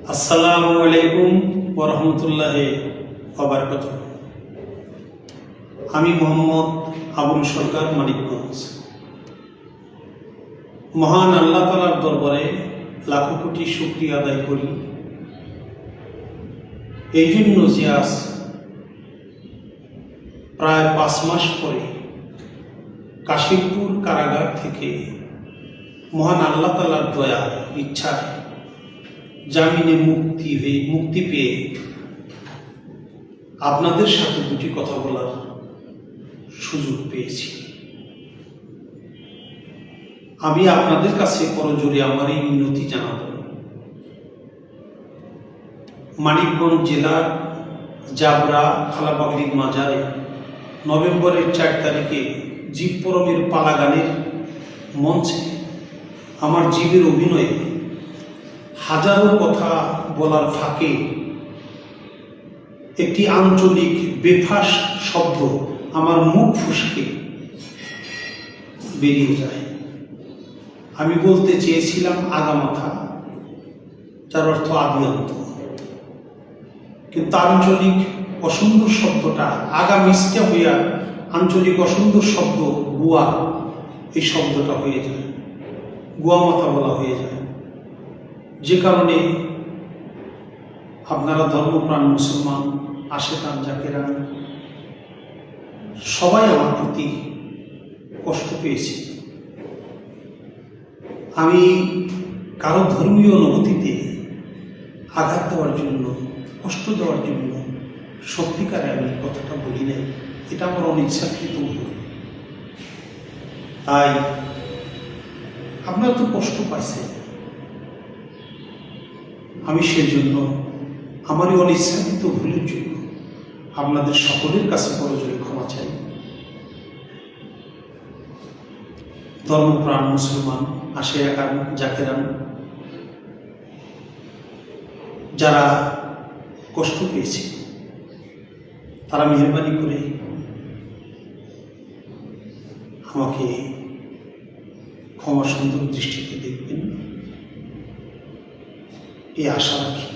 আসসালামু আলাইকুম ওয়া রাহমাতুল্লাহি ওয়া বারাকাতুহু। আমি মোহাম্মদ আবুল সরকার, মানিকগঞ্জ। মহান আল্লাহ তাআলার দরবারে লাখো কোটি শুকরিয়া আদায় করি এই জন্য যে আজ প্রায় 5 মাস পরে কাশিমপুর কারাগার থেকে মহান আল্লাহ তাআলার দয়া ইচ্ছায় জামিনে মুক্তি পেয়ে আপনাদের সাথে দুটি কথা বলার সুযোগ পেয়েছি। আমি আপনাদের কাছে করজোরে আমার এই মিনতি জানাব। মানিকগঞ্জ জেলার জাবরা খালাবাগরির মাজারে নভেম্বরের 4 তারিখে জীব পরমের পালা গানের মঞ্চে আমার জীবের অভিনয়ে হাজারো কথা বলার ফাঁকে একটি আঞ্চলিক বেফাস শব্দ আমার মুখ ফুসকে বেরিয়ে যায়। আমি বলতে চেয়েছিলাম আগামাথা, যার অর্থ আদি অন্ত, কিন্তু আঞ্চলিক অসুন্দর শব্দটা আগা মিসটা হইয়া আঞ্চলিক অসুন্দর শব্দ গুয়া, এই শব্দটা হয়ে যায়, গুয়া মাথা বলা হয়ে যায়। যে কারণে আপনারা ধর্মপ্রাণ মুসলমান, আশেকান জাকেরান সবাই আমার প্রতি কষ্ট পেয়েছে। আমি কারো ধর্মীয় অনুভূতিতে আঘাত দেওয়ার জন্য, কষ্ট দেওয়ার জন্য সত্যিকারে আমি কথাটা বলি নাই। এটা আমার অনিচ্ছাকৃত ভুল। তাই আপনারা তো কষ্ট পাইছেন, আমি সেজন্য আমারই অনিচ্ছাকৃত ভুলের জন্য আপনাদের সকলের কাছে করজোরে ক্ষমা চাই। ধর্মপ্রাণ মুসলমান, আশেকান জাকেরান যারা কষ্ট পেয়েছে তারা মেহরবানি করে আমাকে ক্ষমা সুন্দর দৃষ্টিতে দেখবেন, এই আশা রাখি।